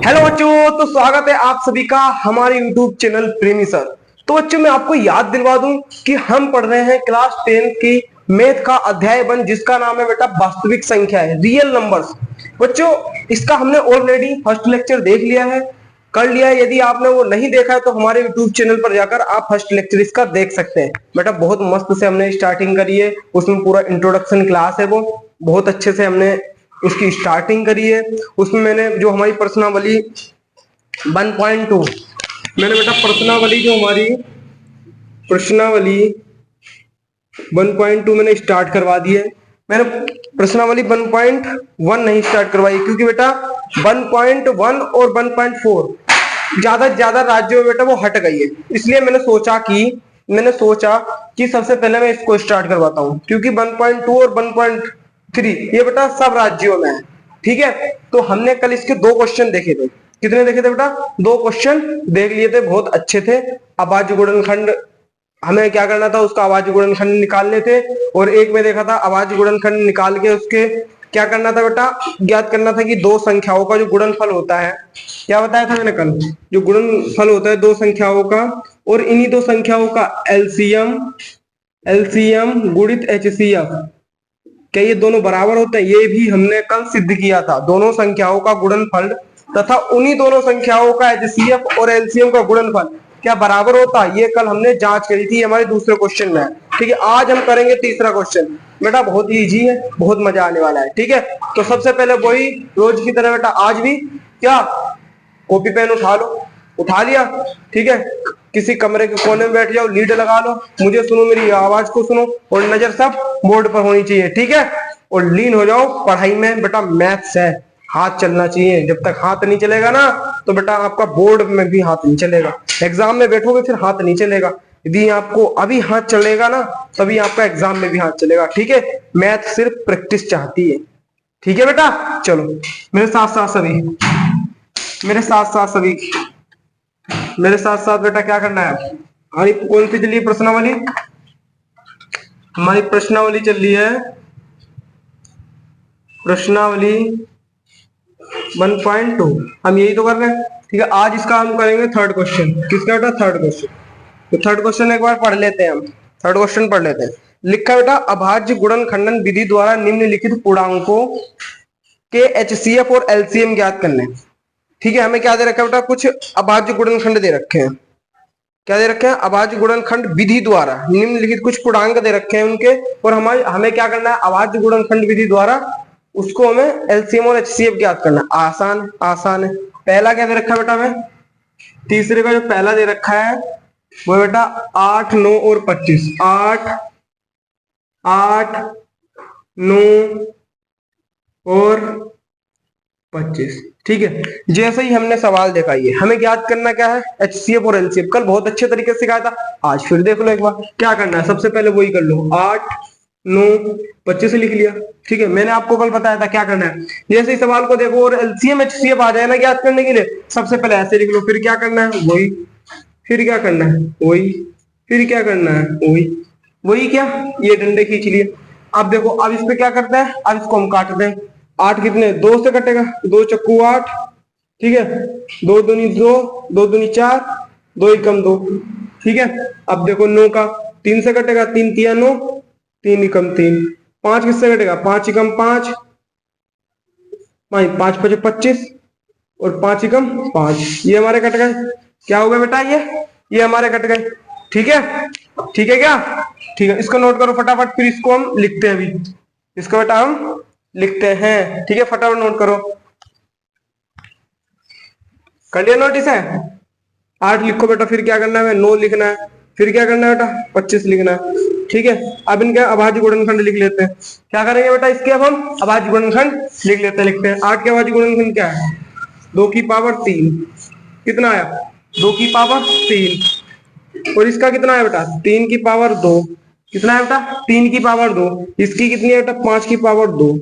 Hello बच्चों, तो स्वागत है आप सभी का हमारे यूट्यूब चैनल प्रेमी सर। तो बच्चों मैं आपको याद दिलवा दूं कि हम पढ़ रहे हैं क्लास 10 की मैथ का अध्याय 1 जिसका नाम है बेटा वास्तविक संख्या है, रियल नंबर्स। बच्चों इसका हमने ऑलरेडी फर्स्ट लेक्चर देख लिया है, कर लिया है। यदि आपने वो नहीं देखा है तो हमारे यूट्यूब चैनल पर जाकर आप फर्स्ट लेक्चर इसका देख सकते हैं। बेटा बहुत मस्त से हमने स्टार्टिंग करी है, उसमें पूरा इंट्रोडक्शन क्लास है, वो बहुत अच्छे से हमने उसकी स्टार्टिंग करी है। उसमें मैंने जो हमारी प्रश्नावली 1.2 मैंने बेटा प्रश्नावली जो हमारी प्रश्नावली 1.2 मैंने स्टार्ट करवा दी है। मैंने प्रश्नावली 1.1 नहीं स्टार्ट करवाई क्योंकि बेटा 1.1 और 1.4 ज्यादा से ज्यादा राज्यों में बेटा वो हट गई है, इसलिए मैंने सोचा कि सबसे पहले मैं इसको स्टार्ट करवाता हूँ क्योंकि 1.2 और 1.3 ये बेटा सब राज्यों में है। ठीक है, तो हमने कल इसके दो क्वेश्चन देखे थे। कितने देखे थे बेटा? दो क्वेश्चन देख लिए थे, बहुत अच्छे थे। अभाज्य गुणनखंड हमें क्या करना था, उसका अभाज्य गुणनखंड निकालने थे। और एक में देखा था अभाज्य गुणनखंड निकाल के उसके क्या करना था बेटा, ज्ञात करना था कि दो संख्याओं का जो गुणनफल होता है, क्या बताया था मैंने कल, जो गुणनफल होता है दो संख्याओं का, और इन्हीं दो संख्याओं का एलसीएम एलसीएम गुणित एचसीएफ, क्या ये दोनों बराबर होते हैं? ये भी हमने कल सिद्ध किया था। दोनों संख्याओं का गुणनफल तथा उन्हीं दोनों संख्याओं का एचसीएफ और एलसीएम का गुणनफल क्या बराबर होता है, ये कल हमने जांच करी थी, हमारे दूसरे क्वेश्चन में है। ठीक है, आज हम करेंगे तीसरा क्वेश्चन। बेटा बहुत ही इजी है, बहुत मजा आने वाला है। ठीक है, तो सबसे पहले वही रोज की तरह बेटा आज भी क्या कॉपी पेन उठा लो, उठा लिया? ठीक है, किसी कमरे के कोने में बैठ जाओ, लीड लगा लो, मुझे सुनो, मेरी आवाज को सुनो, और नजर सब बोर्ड पर होनी चाहिए। ठीक है, और लीन हो जाओ पढ़ाई में। बेटा मैथ्स है, हाथ चलना चाहिए। जब तक हाथ नहीं चलेगा ना तो बेटा आपका बोर्ड में भी हाथ नहीं चलेगा, एग्जाम में बैठोगे फिर हाथ नहीं चलेगा। यदि आपको अभी हाथ चलेगा ना तभी आपका एग्जाम में भी हाथ चलेगा। ठीक है, मैथ सिर्फ प्रैक्टिस चाहती है। ठीक है बेटा, चलो मेरे साथ साथ सभी, मेरे साथ साथ सभी, मेरे साथ साथ बेटा क्या करना है। हमारी कौन सी चली प्रश्नावली? हमारी प्रश्नावली चल रही है प्रश्नावली 1.2। हम यही तो कर रहे हैं। ठीक है, आज इसका हम करेंगे थर्ड क्वेश्चन। किसका बेटा? Third question. तो थर्ड क्वेश्चन एक बार पढ़ लेते हैं हम। थर्ड क्वेश्चन पढ़ लेते हैं। लिखा बेटा अभाज्य गुणनखंडन विधि द्वारा निम्नलिखित पूर्णांकों के एचसीएफ और एलसीएम ज्ञात करने। ठीक है, हमें क्या दे रखा है बेटा? कुछ अभाज्य गुणनखंड दे रखे हैं। क्या दे रखे हैं? अभाज्य गुणनखंड विधि द्वारा निम्नलिखित कुछ पूर्णांक दे रखे हैं उनके, और हमें क्या करना है? अभाज्य गुणनखंड विधि द्वारा उसको हमें एलसीएम और एचसीएफ ज्ञात करना। आसान आसान है। पहला क्या दे रखा है बेटा हमें? तीसरे का जो पहला दे रखा है वो बेटा 8, 9 और 25। 8, 8, 9 और 25। ठीक है, जैसे ही हमने सवाल देखा, ये हमें ज्ञात करना क्या है? एचसीएफ और एलसीएफ। कल बहुत अच्छे तरीके से सिखाया था, आज फिर देख लो एक बार। क्या करना है? सबसे पहले वही कर लो, 8, 9, 25 लिख लिया। ठीक है, मैंने आपको कल बताया था क्या करना है। जैसे ही सवाल को देखो और एलसीएम एचसीएफ आ जाए ना ज्ञात करने के लिए, सबसे पहले ऐसे लिख लो, फिर क्या करना है? वही, फिर क्या करना है? वही, फिर क्या करना है? वही, वही क्या, ये डंडे खींच लिए। अब देखो, अब इस पे क्या करते हैं? अब इसको हम काटते हैं। 8 कितने? 2 से कटेगा, 2 चक्कू 8। ठीक है, 2 दूनी 2, 2 दूनी 4, 2 एकम 2। ठीक है, अब देखो 9 का 3 से कटेगा, 3 तिया 9, 3 एकम 3। 5 किससे कटेगा? 5 एकम 5, 5 5 25, और 5 एकम 5। ये हमारे कट गए। क्या हो गया बेटा? ये हमारे कट गए। ठीक है, ठीक है क्या? ठीक है, इसको नोट करो फटाफट, फिर इसको हम लिखते हैं। अभी इसको बेटा हम लिखते हैं। ठीक है, फटाफट नोट करो। कर लिया नोट? इसे 8 लिखो बेटा, फिर क्या करना है? 9 लिखना है, फिर क्या करना है बेटा? 25 लिखना है। ठीक है, अब इनका अभाज्य गुणनखंड लिख लेते हैं। क्या करेंगे बेटा? इसके अब हम अभाज्य गुणनखंड लिख लेते हैं। लिखते हैं 8 के अभाज्य गुणनखंड क्या है? 2 की पावर 3। कितना आया? 2 की पावर 3। और इसका कितना है बेटा? 3 की पावर 2। कितना है बेटा? 3 की पावर 2। इसकी कितनी है बेटा? 5 की पावर 2।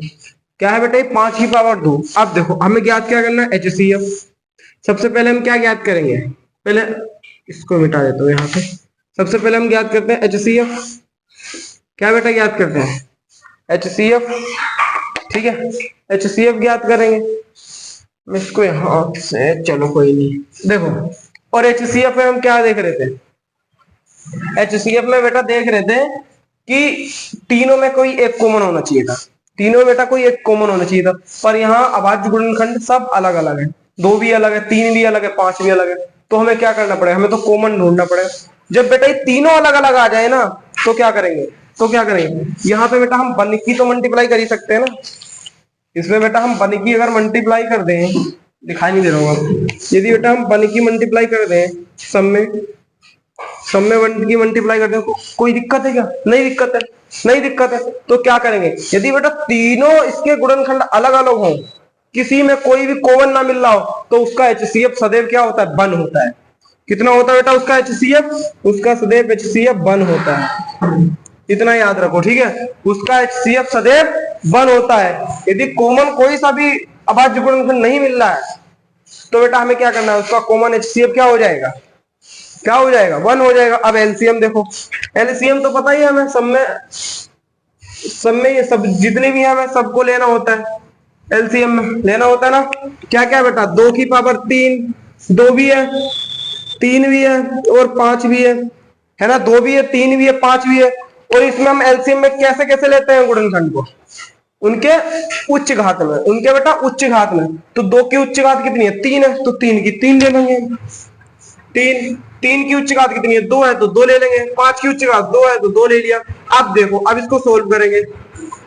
क्या है बेटा? 5 की पावर 2। अब देखो हमें ज्ञात क्या करना है? एचसीएफ। सबसे पहले हम क्या ज्ञात करेंगे? पहले इसको मिटा देता हूँ यहाँ से। सबसे पहले हम ज्ञात करते हैं एचसीएफ। क्या बेटा ज्ञात करते हैं? एचसीएफ। ठीक है, एचसीएफ ज्ञात करेंगे। मैं इसको यहां से, चलो कोई नहीं, देखो। और HCF में हम क्या देख रहे थे? HCF में बेटा देख रहे थे कि तीनों में कोई एक कॉमन होना चाहिए था। तीनों में बेटा कोई एक कॉमन होना चाहिए था, पर यहाँ अभाज्य गुणनखंड सब अलग अलग है। 2 भी अलग है, 3 भी अलग है, 5 भी अलग है। तो हमें क्या करना पड़ेगा? हमें तो कॉमन ढूंढना पड़ेगा। जब बेटा ये तीनों अलग अलग आ जाए ना, तो क्या करेंगे? यहाँ पे बेटा हम वन की तो मल्टीप्लाई कर ही सकते हैं ना। इसमें बेटा हम वन की अगर मल्टीप्लाई कर दें, दिखाई नहीं दे रहा होगा, यदि बेटा हम वन की मल्टीप्लाई कर दें सब में वन की मल्टीप्लाई कर दें, कोई दिक्कत है क्या? नहीं दिक्कत है, नहीं दिक्कत है। तो क्या करेंगे? यदि बेटा तीनों इसके गुणनखंड अलग अलग हों, किसी में कोई भी कॉमन ना मिल रहा हो, तो उसका HCF सदैव क्या होता है? वन होता है। कितना होता है बेटा उसका HCF? उसका सदैव HCF वन होता है। इतना याद रखो, ठीक है? उसका HCF सदैव वन होता है। यदि कॉमन कोई सा भी अभाज्य गुणनखंड नहीं मिल रहा है, तो बेटा हमें क्या करना है? उसका कॉमन HCF क्या हो जाएगा? क्या हो जाएगा? वन हो जाएगा। अब एलसीएम देखो, एलसीएम तो पता ही है हमें, सब में ये सब जितने भी है हमें सबको लेना होता है। एलसीएम में लेना होता है ना। क्या क्या बेटा? 2 की पावर 3, 2 भी है, 3 भी है और 5 भी है ना? 2 भी है, 3 भी है, 5 भी है। और इसमें हम एलसीएम में कैसे कैसे लेते हैं गुणनखंड को? उनके उच्च घात में, उनके बेटा उच्च घात में। तो 2 की उच्च घात कितनी है? 3 है, तो 3 की 3 ले लेंगे। 3 की उच्च घात कितनी है? 2 है, तो 2 ले लेंगे। 5 की उच्च घात 2 है, तो 2 ले लिया। अब देखो, अब इसको सोल्व करेंगे,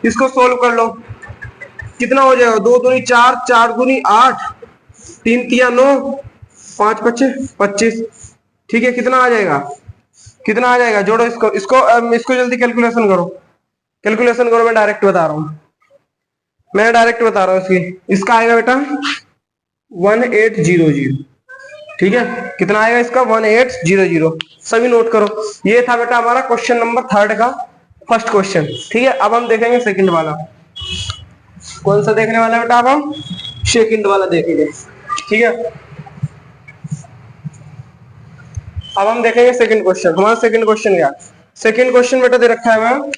इसको सोल्व कर लो। कितना हो जाएगा? 2 दूनी 4, 4 दूनी 8, 3 तिया 9, 5 पच्चे 25। ठीक है, कितना आ जाएगा? कितना आ जाएगा? जोड़ो इसको, इसको जल्दी कैलकुलेशन करो, कैलकुलेशन करो। मैं डायरेक्ट बता रहा हूँ, मैं डायरेक्ट बता रहा हूँ। इसका आएगा बेटा 1800। ठीक है, कितना आएगा इसका? 1800। सभी नोट करो। ये था बेटा हमारा क्वेश्चन नंबर 3 का फर्स्ट क्वेश्चन। ठीक है, अब हम देखेंगे सेकंड वाला। कौन सा देखने वाला बेटा? अब हम सेकंड वाला देखेंगे। ठीक है, अब हम देखेंगे सेकंड क्वेश्चन। हमारा सेकंड क्वेश्चन क्या? सेकंड क्वेश्चन बेटा दे रखा है मैं,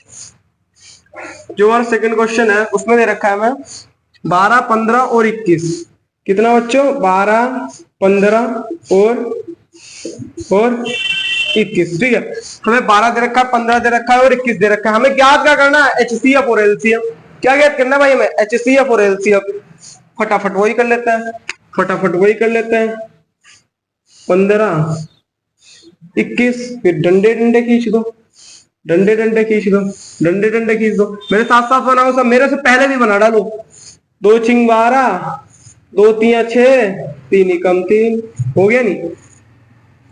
जो हमारा सेकंड क्वेश्चन है उसमें दे रखा है मैं 12, 15 और 21। कितना बच्चों? 12, 15 और 21। ठीक है, हमें 12 दे रखा है, 15 दे रखा है और 21 दे रखा है। हमें ज्ञात क्या करना है? HCF और LCM। क्या ज्ञात करना है भाई हमें? HCF और LCM। फटाफट वही कर लेते हैं, फटाफट वही कर लेते हैं। 15, 21, फिर डंडे डंडे खींच दो, डंडे डंडे खींच दो, डंडे डंडे खींच दो। मेरे साथ साथ बनाओ सब, मेरे से पहले भी बना डालो। 2 छिंग 12, 2 तिया 6, 3 एकम 3। हो गया नहीं?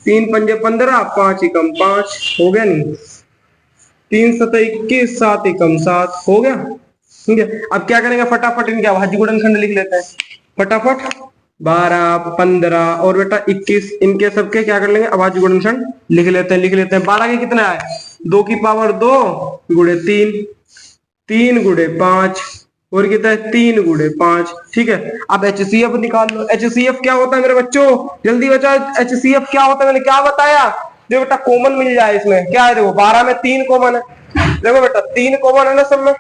3 पंजे 15, 5 एकम 5। हो गया नहीं? 3 सत 21, 7 एकम 7। हो गया? ठीक है, अब क्या करेंगे? फटाफट इनके अभाज्य गुणनखंड लिख लेते हैं फटाफट। 12, 15 और बेटा 21, इनके सबके क्या कर लेंगे? अभाज्य गुणनखंड लिख लेते हैं, लिख लेते हैं। 12 के कितने आए? 2 की पावर 2 गुणे 3, 3 गुणे 5 और कितना है? 3 गुणे 5। ठीक है, अब HCF निकाल लो। HCF क्या होता है मेरे बच्चों? जल्दी बच्चों, HCF क्या होता है? मैंने क्या बताया? जो बेटा कॉमन मिल जाए इसमें। क्या है? देखो 12 में 3 कॉमन है। देखो बेटा 3 कॉमन है ना सब में,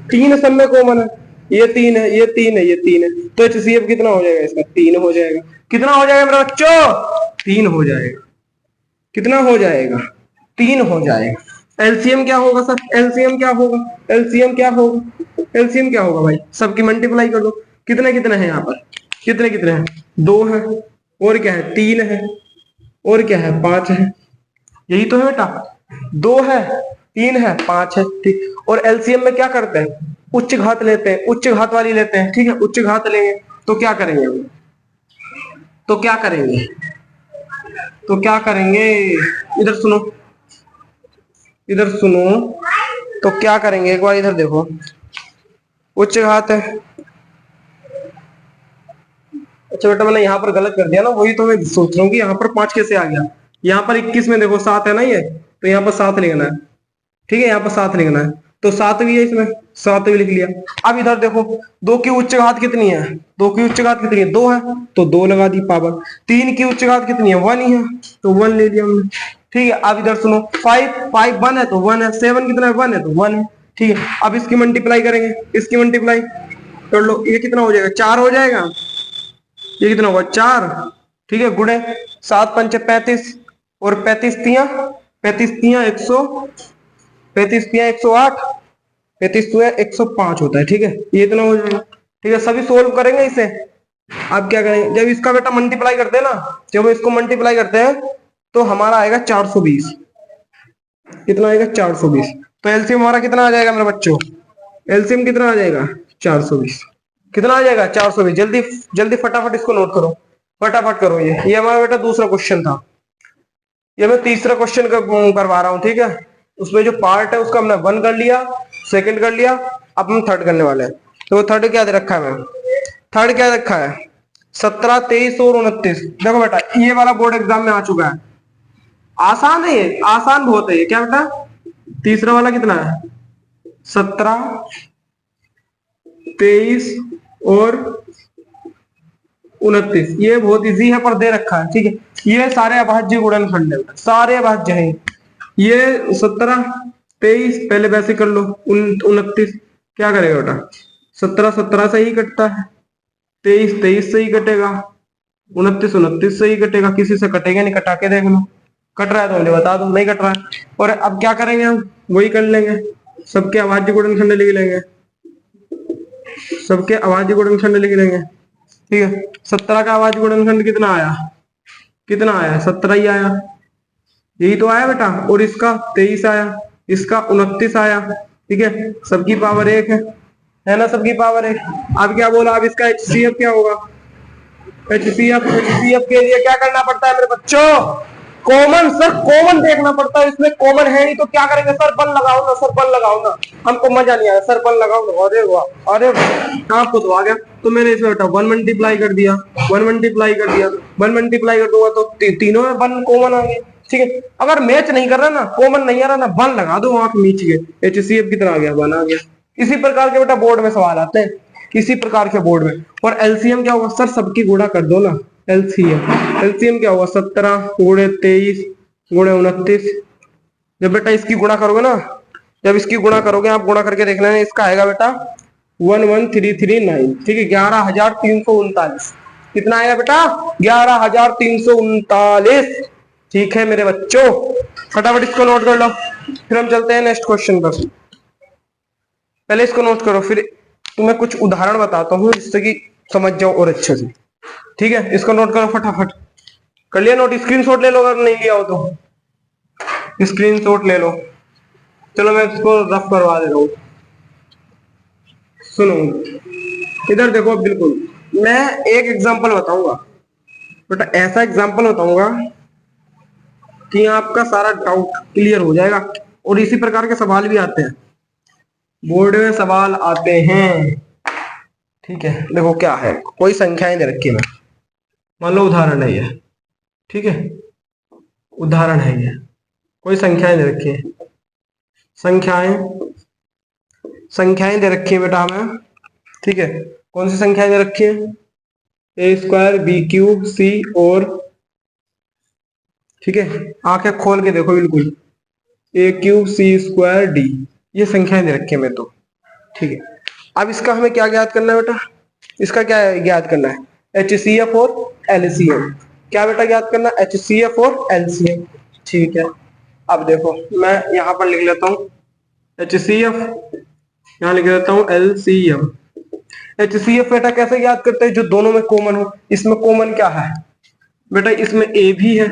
3 सब में कॉमन है। ये 3 है, ये 3 है, ये 3 है। तो HCF कितना हो जाएगा इसका? 3 हो जाएगा। कितना हो जाएगा मेरे बच्चों? 3 हो जाएगा। कितना हो जाएगा? 3 हो जाएगा। एलसीएम क्या होगा सर? एलसीएम क्या होगा? एलसीएम क्या होगा? एलसीएम क्या होगा भाई? सबकी मल्टीप्लाई कर दो। कितने कितने हैं यहाँ पर? कितने कितने हैं? 2 है, और क्या है? 3 है, और क्या है? 5 है। यही तो है बेटा, 2 है, 3 है, 5 है। ठीक, और एलसीएम में क्या करते हैं? उच्च घात लेते हैं, उच्च घात वाली लेते हैं। ठीक है, उच्च घात लेंगे तो क्या करेंगे? तो क्या करेंगे? तो क्या करेंगे? इधर सुनो, इधर सुनो। तो क्या करेंगे? एक बार इधर देखो, उच्च घात है। अच्छा बेटा, मैंने यहाँ पर गलत कर दिया ना, वही तो मैं सोच रहा हूँ कि यहाँ पर 5 कैसे आ गया। यहाँ पर 21 में देखो 7 है ना, ये तो यहाँ पर 7 लिखना है। ठीक है, यहाँ पर 7 लिखना है, तो 7 भी है इसमें, 7 भी लिख लिया। अब इधर देखो, 2 की उच्च घात कितनी है? 2 की उच्च घात कितनी है? 2 है, तो 2 लगा दी पावर। 3 की उच्च घात कितनी है? 1 ही है, तो 1 ले लिया हमने। ठीक है, अब इधर सुनो, 5 1 है तो 1 है, 7 कितना है? 1 है तो 1 है। ठीक है, अब इसकी मल्टीप्लाई करेंगे, इसकी मल्टीप्लाई कर लो। ये कितना हो जाएगा? 4 हो जाएगा। ये कितना होगा 4, ठीक है, गुणे 7 पंचे 35 और 35 तिया 100, 35 तिया 108, 35 तिया 105 होता है, ठीक है, ये इतना हो जाएगा, ठीक है। सभी सोल्व करेंगे इसे। आप क्या करेंगे, जब इसका बेटा मल्टीप्लाई करते हैं ना, जब इसको मल्टीप्लाई करते हैं तो हमारा आएगा 420, कितना आएगा 420। तो एलसीएम हमारा कितना आ जाएगा मेरे बच्चों, एलसीएम कितना आ जाएगा 420, कितना आ जाएगा 420। जल्दी जल्दी फटाफट इसको नोट करो, फटाफट करो। ये हमारा बेटा दूसरा क्वेश्चन था, ये मैं तीसरा क्वेश्चन करवा रहा हूँ, ठीक है। उसमें जो पार्ट है उसका हमने 1 कर लिया, सेकंड कर लिया, अब हम थर्ड करने वाले हैं। तो थर्ड क्या दे रखा है, मैं थर्ड क्या रखा है 17, 23 और 29। देखो बेटा ये वाला बोर्ड एग्जाम में आ चुका है, आसान है ये, आसान बहुत है ये। क्या बेटा तीसरा वाला कितना है 17, 23 और 29, ये बहुत इजी है पर दे रखा है, ठीक है। ये सारे अभाज्य गुणनखंड है, सारे अभाज्य हैं। ये 17, 23 पहले वैसे कर लो, 29 क्या करेगा बेटा 17, 17 से ही कटता है, 23, 23 से ही कटेगा, 29, 29 से ही कटेगा, किसी से कटेगा नहीं, कटा के देख लो। कट रहा है तो मुझे बता दो, नहीं कट रहा है। और अब क्या करेंगे हम, वही कर लेंगे, सबके अभाज्य गुणनखंड लिख लेंगे, सबके अभाज्य गुणनखंड लिख लेंगे, ठीक है। 17 का अभाज्य गुणनखंड कितना आया, कितना आया 17 ही आया, यही तो आया बेटा। और इसका 23 आया, इसका 29 आया, ठीक है, सबकी पावर 1 है ना, सबकी पावर 1। अब क्या बोला, अब इसका एचसीएफ क्या होगा, एचसीएफ के लिए क्या करना पड़ता है मेरे बच्चों, कॉमन, सर कॉमन देखना पड़ता है, इसमें कॉमन है नहीं तो क्या करेंगे सर, बल लगाओ ना सर, बल लगाओ ना, हमको मजा नहीं आया सर, बल लगाओ ना। अरे वाह, अरे आपको तो आ गया। तो मैंने इसमें बेटा 1 मल्टीप्लाई कर दिया, 1 मल्टीप्लाई कर दिया, 1 मल्टीप्लाई कर दूंगा तो तीनों में 1 कॉमन आ गया, ठीक है। अगर मैच नहीं कर रहा ना, कॉमन नहीं आ रहा ना, 1 लगा दो आंख मीच के, एचसीएफ कितना आ गया 1 आ गया। इसी प्रकार के बेटा बोर्ड में सवाल आते हैं, इसी प्रकार के बोर्ड में। और एलसीएम क्या होगा सर, सबकी गुणा कर दो ना, एलसीएम, एलसीएम क्या होगा 17 गुणे 23 गुणे 29। जब बेटा इसकी गुणा करोगे ना, जब इसकी गुणा करोगे, आप गुणा करके देख लेना, इसका आएगा बेटा 11339, ठीक है, 11,339। कितना आएगा बेटा 11,339, ठीक है मेरे बच्चों, फटाफट इसको नोट कर लो, फिर हम चलते हैं नेक्स्ट क्वेश्चन पर। पहले इसको नोट करो, फिर तुम्हें कुछ उदाहरण बताता हूँ जिससे कि समझ जाओ और अच्छे से, ठीक है। इसको नोट करो फटाफट, कर लिया नोट, स्क्रीनशॉट ले लो अगर नहीं लिया हो तो स्क्रीनशॉट ले लो। चलो मैं इसको रफ करवा दे रहा हूँ, सुनो इधर देखो, बिल्कुल मैं एक एग्जांपल बताऊंगा बेटा, ऐसा एग्जांपल बताऊंगा कि आपका सारा डाउट क्लियर हो जाएगा। और इसी प्रकार के सवाल भी आते हैं, बोर्ड में सवाल आते हैं, ठीक है। देखो क्या है, कोई संख्याएं दे रखी है, मान लो उदाहरण है ये, ठीक है, उदाहरण है ये, कोई संख्याएं दे रखी है, संख्याएं दे रखी है बेटा हमें, ठीक है। कौन सी संख्याएं दे रखी है, ए स्क्वायर, बी क्यूब, सी और, ठीक है, आंखें खोल के देखो बिल्कुल, ए क्यूब, सी स्क्वायर, डी, ये संख्याएं दे रखी है मेरे तो, ठीक है। अब इसका हमें क्या ज्ञात करना है बेटा, इसका क्या ज्ञात करना है, एचसीएफ और एलसीएम। क्या बेटा ज्ञात करना है, एचसीएफ और एलसीएम, ठीक है। अब देखो मैं यहां पर लिख लेता हूं एचसीएफ, यहां लिख देता हूं एलसीएम। एचसीएफ बेटा कैसे याद करते हैं, जो दोनों में कॉमन हो। इसमें कॉमन क्या है बेटा, इसमें ए भी है,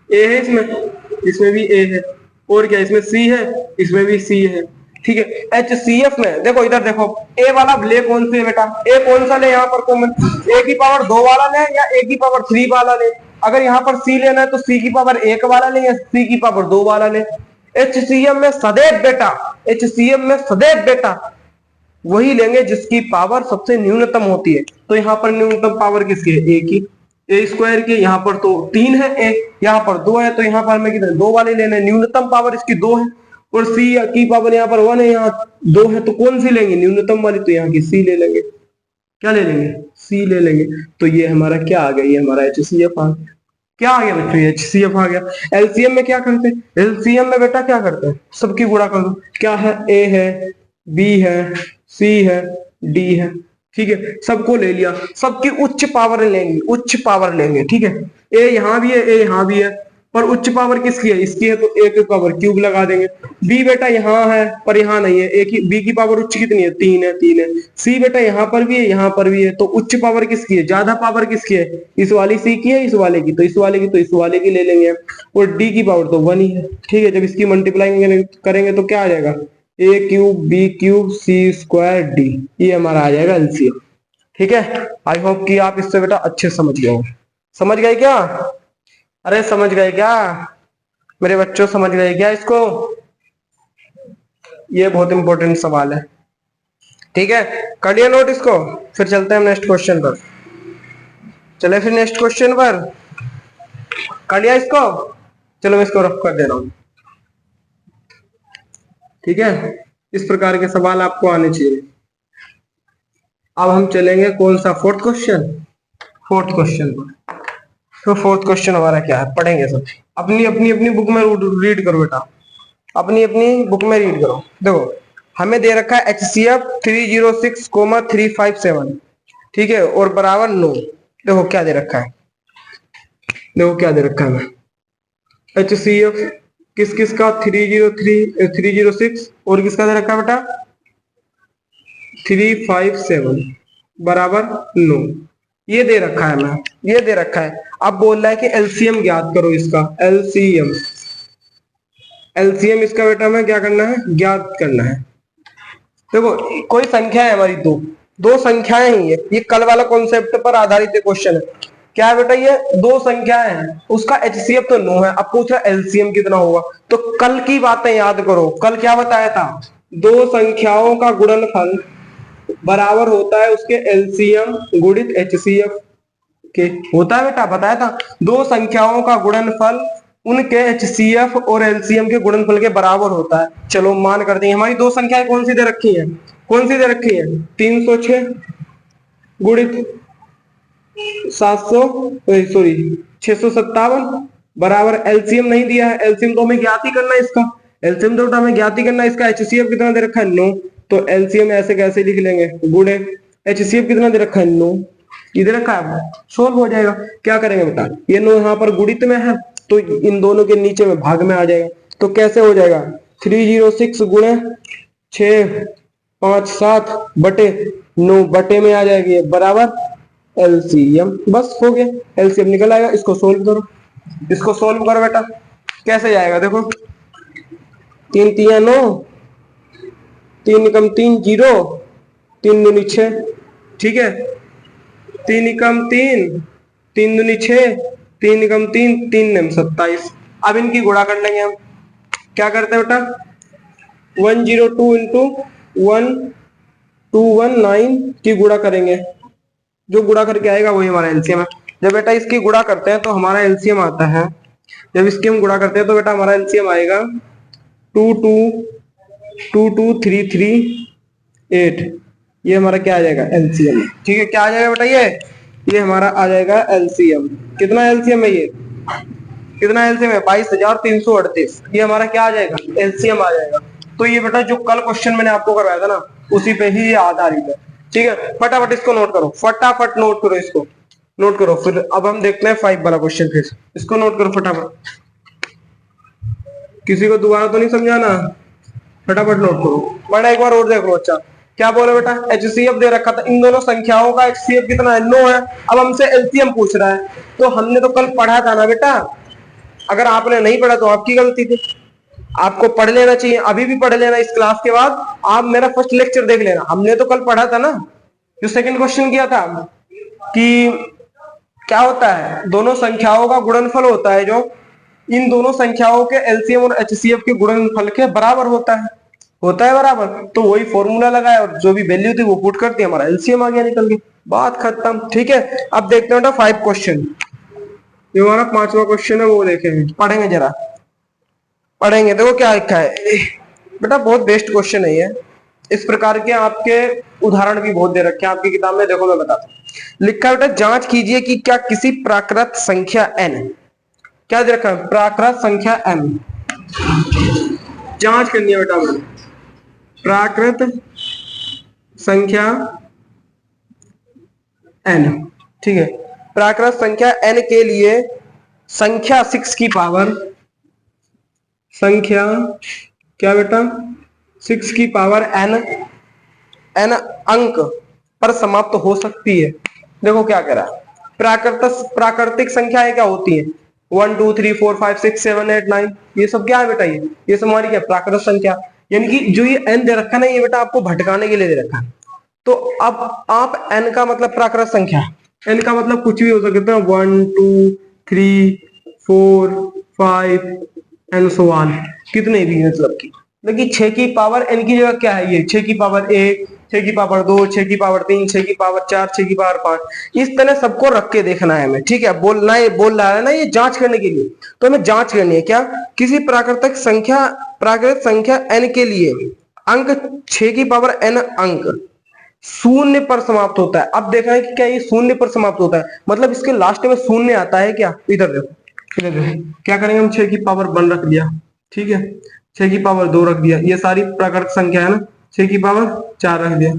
ए है इसमें भी ए है, और क्या इसमें सी है, इसमें भी सी है, ठीक है। एचसीएफ में देखो, इधर देखो, ए वाला ले कौन से बेटा, ए कौन सा ले यहाँ पर कॉमन, ए की पावर 2 वाला ले या ए की पावर 3 वाला ले। अगर यहाँ पर सी लेना है तो सी की पावर 1 वाला ले या सी की पावर 2 वाला ले। एचसीएम में सदैव बेटा, एचसीएम में सदैव बेटा वही लेंगे जिसकी पावर सबसे न्यूनतम होती है। तो यहाँ पर न्यूनतम पावर किसकी है, ए की, ए स्क्वायर की, यहाँ पर तो 3 है ए, यहाँ पर 2 है, तो यहाँ पर हमें कितने 2 वाले लेने, न्यूनतम पावर इसकी 2 है। और सी की पावर यहाँ पर 1 है, यहाँ 2 है, तो कौन सी लेंगे न्यूनतम वाली, तो यहाँ की सी ले लेंगे। क्या ले लेंगे, सी ले लेंगे। तो ये हमारा क्या आ गया, ये हमारा एचसीएफ आ गया। क्या आ गया बच्चों, एचसीएफ आ गया। एलसीएम में क्या करते हैं, एलसीएम में बेटा क्या करते हैं, सबकी गुणा कर दो। क्या है, ए है, बी है, सी है, डी है, ठीक है, सबको ले लिया, सबकी उच्च पावर लेंगे, उच्च पावर लेंगे, ठीक है। ए यहां भी है, ए यहां भी है, पर उच्च पावर किसकी है, इसकी है, तो ए की पावर क्यूब लगा देंगे। बी बेटा यहाँ है पर यहाँ नहीं है, ए की बी की पावर उच्च कितनी है, 3 है, 3 है। सी बेटा यहाँ पर भी है, यहाँ पर भी है, तो उच्च पावर किसकी है, ज्यादा पावर किसकी है, इस वाली सी की है, इस वाले की, तो इस वाले की, तो इस वाले की ले लेंगे। और डी की पावर तो 1 ही है, ठीक है। जब इसकी मल्टीप्लाई करेंगे तो क्या आ जाएगा, ए cube B cube C square D, ये हमारा आ जाएगा एलसीएम, ठीक है। आई होप कि आप इससे बेटा अच्छे समझ गए होंगे। समझ गए क्या, अरे समझ गए क्या मेरे बच्चों, समझ गए क्या इसको, ये बहुत इंपॉर्टेंट सवाल है, ठीक है। कर लिया नोट इसको, फिर चलते हैं नेक्स्ट क्वेश्चन पर। चले फिर नेक्स्ट क्वेश्चन पर, कर लिया इसको, चलो मैं इसको रफ कर दे रहा हूं, ठीक है। इस प्रकार के सवाल आपको आने चाहिए। अब हम चलेंगे कौन सा, फोर्थ क्वेश्चन, फोर्थ क्वेश्चन पर। तो फोर्थ क्वेश्चन हमारा क्या है, पढ़ेंगे सब, अपनी अपनी अपनी बुक में रीड करो बेटा, अपनी अपनी बुक में रीड करो। देखो हमें दे रखा है HCF 306,357, ठीक है, और बराबर 9। देखो क्या दे रखा है, देखो क्या दे रखा है HCF किस किस का, 306 और किसका दे रखा है बेटा 357 बराबर 9, ये दे रखा है हमें, ये दे रखा है। अब बोल रहा है कि एलसीएम ज्ञात करो इसका, एलसीएम, एलसीएम इसका बेटा हमें क्या करना है, ज्ञात करना है। देखो कोई संख्या है हमारी, दो दो संख्याएं ही है, ये कल वाला कॉन्सेप्ट पर आधारित क्वेश्चन है। क्या है बेटा, ये दो संख्याएं हैं, उसका HCF तो 9 है, अब पूछ रहा एलसीएम कितना होगा। तो कल की बातें याद करो, कल क्या बताया था, दो संख्याओं का गुणनफल बराबर होता है उसके एलसीएम गुणित HCF के, होता है बेटा, बताया था। दो संख्याओं का गुणनफल उनके HCF और LCM के गुणनफल के बराबर होता है। चलो मान कर देंगे, हमारी दो संख्याएं कौन सी दे रखी है, कौन सी दे रखी है, 306 गुणित 657 बराबर एलसीएम नहीं दिया है, एलसीएम तो हमें ज्ञात ही करना है इसका, एलसीएम तो हमें ज्ञात ही करना है इसका। HCF कितना दे रखा है 9, तो एलसीएम ऐसे कैसे लिख लेंगे, गुणे HCF कितना दे रखा है 9, ये दे रखा है, सोल्व हो जाएगा। क्या करेंगे बेटा, ये 9 यहाँ पर गुणित में है तो इन दोनों के नीचे में भाग में आ जाएगा, तो कैसे हो जाएगा 306 गुणे 657 बटे 9 बटे में आ जाएगी बराबर एलसीएम, बस हो गया, एलसीएम निकल आएगा। इसको सोल्व करो, इसको सोल्व करो बेटा, कैसे जाएगा, देखो 3 3 9, 3 एकम 3 0, 3 दूनी 6, ठीक है, 3 एकम 3, 3 दूनी 6, 3 एकम 3, 3 9 27। अब इनकी गुणा कर लेंगे हम, क्या करते हैं बेटा 102 इंटू 1219 की गुणा करेंगे, जो गुणा करके आएगा वही हमारा एलसीएम है। जब बेटा इसकी गुणा करते हैं तो हमारा एलसीएम आता है, जब इसकी हम गुणा करते हैं तो बेटा हमारा एलसीएम आएगा 222338, ये हमारा क्या आ जाएगा एलसीएम, ठीक है। क्या आ जाएगा बेटा, ये हमारा आ जाएगा एलसीएम। कितना एलसीएम है, ये कितना एलसीएम है 22,338, ये हमारा क्या आ जाएगा एलसीएम आ जाएगा। तो ये बेटा जो कल क्वेश्चन मैंने आपको करवाया था ना, उसी पे ही ये आधारित है, ठीक है। फटाफट इसको नोट करो, फटाफट नोट करो, इसको नोट करो। फिर अब हम देखते हैं 5 वाला क्वेश्चन, फिर इसको नोट करो फटाफट, किसी को दोबारा तो नहीं समझाना, फटाफट नोट करो, वरना एक बार और देख लो। अच्छा क्या बोले बेटा, HCF दे रखा था, इन दोनों संख्याओं का HCF कितना है 9 है, अब हमसे एलसीएम पूछ रहा है। तो हमने तो कल पढ़ा था ना बेटा, अगर आपने नहीं पढ़ा तो आपकी गलती थी, आपको पढ़ लेना चाहिए, अभी भी पढ़ लेना, इस क्लास के बाद आप मेरा फर्स्ट लेक्चर देख लेना। हमने तो कल पढ़ा था ना, जो सेकंड क्वेश्चन किया था कि क्या होता है, दोनों संख्याओं का गुणनफल होता है जो इन दोनों संख्याओं के एलसीएम और HCF के गुणनफल के बराबर होता है बराबर। तो वही फॉर्मूला लगाया और जो भी वैल्यू थी वो पुट करती, हमारा एलसीएम आ गया निकल के, बात खत्म, ठीक है। अब देखते हैं 5 क्वेश्चन, ये हमारा 5वां क्वेश्चन है, वो देखेंगे, पढ़ेंगे जरा, पढ़ेंगे। देखो क्या लिखा है बेटा, बहुत बेस्ट क्वेश्चन है ये, इस प्रकार के आपके उदाहरण भी बहुत दे रखे हैं आपकी किताब में। देखो मैं बताता हूँ, लिखा है बेटा, जांच कीजिए कि क्या किसी प्राकृत संख्या n, क्या दे रखा है प्राकृत संख्या m, जांच करनी है बेटा, प्राकृत संख्या n, ठीक है। प्राकृत संख्या n के लिए संख्या 6 की पावर, संख्या क्या बेटा 6 की पावर n अंक पर समाप्त हो सकती है। देखो क्या कह रहा है, प्राकृतिक संख्याएं क्या होती है 1 2 3 4 5 6 7 8 9, ये सब क्या है बेटा, ये सब हमारी क्या प्राकृतिक संख्या। यानी कि जो ये n दे रखा है ना, ये बेटा आपको भटकाने के लिए दे रखा है। तो अब आप n का मतलब प्राकृत संख्या, n का मतलब कुछ भी हो सकता है 1 2 3 4 5 एंड सो ऑन, कितने भी मतलब की। लेकिन 6 की पावर n की जगह क्या है, ये 6 की पावर 1, 6 की पावर 2, 6 की पावर 3, 6 की पावर 4, 6 की पावर 5, इस तरह सबको रख के देखना है हमें, ठीक है। बोलना है, बोल रहा है ना ये जांच करने के लिए, तो हमें जांच करनी है क्या, किसी प्राकृतिक संख्या n के लिए अंक 6 की पावर n अंक शून्य पर समाप्त होता है। अब देखना है कि क्या ये शून्य पर समाप्त होता है, मतलब इसके लास्ट में शून्य आता है क्या। इधर देखो, इधर देखो क्या करेंगे हम, 6 की पावर 1 रख दिया, ठीक है, 6 की पावर 2 रख दिया, ये सारी प्राकृतिक संख्या है ना, 6 की पावर 4 रख दिया,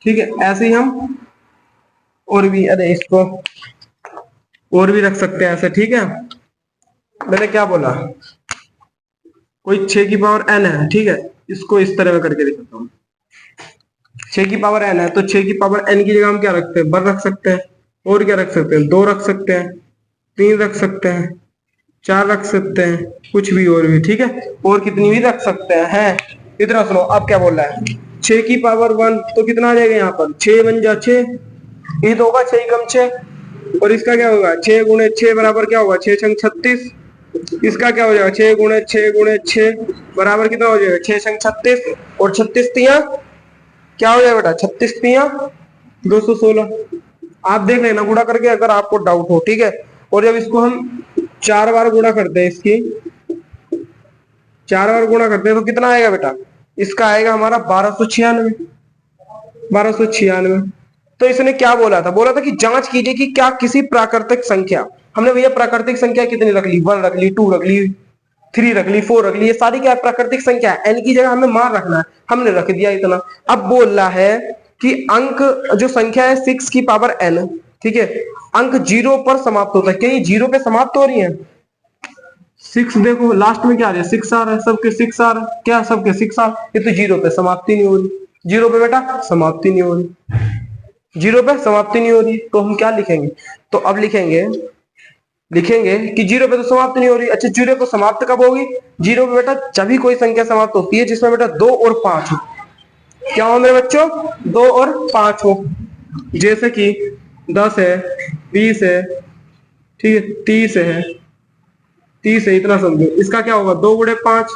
ठीक है। ऐसे ही हम और भी, अरे इसको और भी रख सकते हैं ऐसे, ठीक है। मैंने क्या बोला, कोई 6 की पावर n है, ठीक है, इसको इस तरह में करके दिखाता हूँ। 6 की पावर n है, तो 6 की पावर n की जगह हम क्या रखते हैं, 1 रख सकते हैं, और क्या रख सकते हैं, 2 रख सकते हैं, 3 रख सकते हैं, 4 रख सकते हैं, कुछ भी और भी, ठीक है, और कितनी भी रख सकते हैं। इतना सुनो, अब क्या बोल रहा है, 6 की पावर 1 तो कितना आ जाएगा यहाँ पर, 6 बन जा 6, ये तो होगा 6 कम 6, और इसका क्या होगा 6 गुणे 6 बराबर क्या होगा 6 छंग 36, इसका क्या हो जाएगा 6 गुणे 6 गुणे 6 बराबर कितना हो जाएगा 6 छंग 36, और 36 तिया क्या हो जाएगा बेटा, 36 तिया 216। आप देख लेना गुणा करके अगर आपको डाउट हो, ठीक है। और जब इसको हम 4 बार गुणा करते हैं, इसकी 4 बार गुणा करते हैं तो कितना आएगा बेटा, इसका आएगा हमारा 1296, 1296। तो इसने क्या बोला था, बोला था कि जांच कीजिए कि क्या किसी प्राकृतिक संख्या, हमने भैया प्राकृतिक संख्या कितनी रख ली, 1 रख ली, 2 रख ली, 3 रख ली, 4 रख ली, ये सारी क्या है प्राकृतिक संख्या है। n की जगह हमें मान रखना है, हमने रख दिया इतना। अब बोल रहा है कि अंक जो संख्या है 6 की पावर n, ठीक है, अंक 0 पर समाप्त होता है, क्या ये 0 पे समाप्त हो रही है। 6 देखो लास्ट में क्या आ रहा है 6 आ रहा है, सबके 6 आ रहा है, क्या सबके 6 आ रहा है, ये तो 0 पे समाप्ति नहीं हो रही, 0 पे बेटा समाप्ति नहीं हो रही, 0 पे समाप्ति नहीं हो रही, तो हम क्या लिखेंगे, तो अब लिखेंगे कि 0 पे तो समाप्त नहीं हो रही। अच्छा 0 को समाप्त कब होगी, 0 पे बेटा जब भी कोई संख्या समाप्त होती है जिसमें बेटा 2 और 5 हो, क्या हो मेरे बच्चों, 2 और 5 हो, जैसे कि 10 है, 20 है, ठीक है, 30 है, 30 है, इतना समझो। इसका क्या होगा 2 गुणे 5,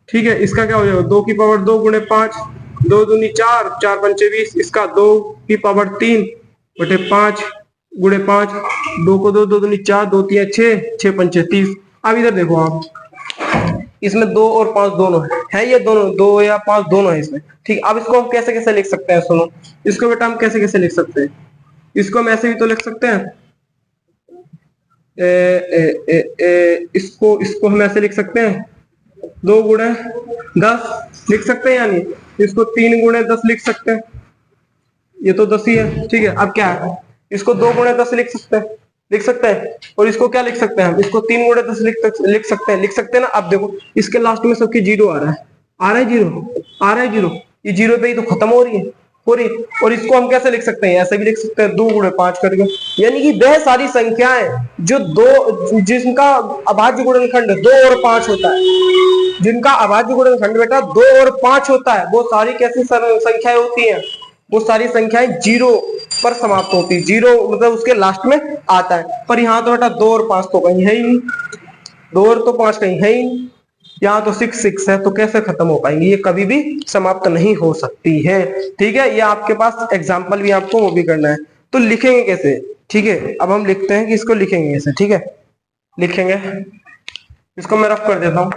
ठीक है, इसका क्या हो जाएगा 2 की पावर 2 गुणे 5, 2 दूनी 4, 4 पंचे 20, इसका 2 की पावर 3 बटे 5 गुणे 5, 2 को 2, 2 दूनी 4, 2 तिया 6, 6 पंचे 30। अब इधर देखो आप, इसमें 2 और 5 दोनों है ये दोनों 2 या 5 दोनों है इसमें, ठीक। अब इसको हम कैसे कैसे लिख सकते हैं, सुनो, इसको बेटा हम कैसे कैसे लिख सकते हैं, इसको हम ऐसे भी तो लिख सकते हैं, इसको हम ऐसे लिख सकते हैं 2 गुणे 10 लिख सकते हैं, यानी इसको 3 गुणे 10 लिख सकते हैं, ये तो 10 ही है, ठीक है। अब क्या है, इसको 2 गुणे 10 लिख सकते हैं, और इसको क्या लिख सकते हैं हम, इसको 3 गुणे 10 लिख सकते हैं ना। अब देखो इसके लास्ट में सबकी 0 आ रहा है, आ रहा है 0, आ रहा है 0, ये 0 पे ही तो खत्म हो रही है, हो रही। और इसको हम कैसे लिख सकते हैं, ऐसे भी लिख सकते हैं 2 गुणे 5 करके, यानी कि वह सारी संख्याएं जो जिनका अभाज्य गुणनखंड 2 और 5 होता है, जिनका अभाज्य गुणनखंड बेटा 2 और 5 होता है, वो सारी कैसी संख्याएं होती हैं, वो सारी संख्याएं 0 पर समाप्त होती है, 0 मतलब उसके लास्ट में आता है। पर यहाँ तो बेटा 2 और 5 तो कहीं है ही नहीं, 2 और तो 5 कहीं है ही नहीं, यहाँ तो 6 6 है, तो कैसे खत्म हो पाएंगे, ये कभी भी समाप्त नहीं हो सकती है, ठीक है। ये आपके पास एग्जाम्पल भी आपको वो भी करना है, तो लिखेंगे कैसे, ठीक है। अब हम लिखते हैं कि इसको लिखेंगे कैसे, ठीक है, लिखेंगे, इसको मैं रफ कर देता हूं,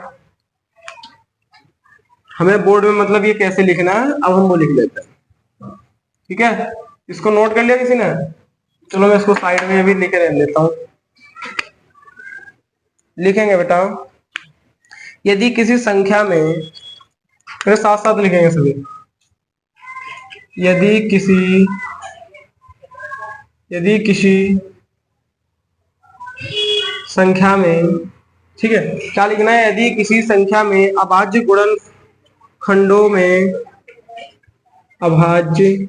हमें बोर्ड में मतलब ये कैसे लिखना है, अब हम वो लिख लेते हैं, ठीक है। इसको नोट कर लिया किसी ने, चलो मैं इसको साइड में भी लिख रहने देता हूं। लिखेंगे बेटा, यदि किसी संख्या में, मेरे साथ साथ लिखेंगे सभी, यदि किसी यदि किसी संख्या में, ठीक है, क्या लिखना है, यदि किसी संख्या में अभाज्य गुणनखंडों में अभाज्य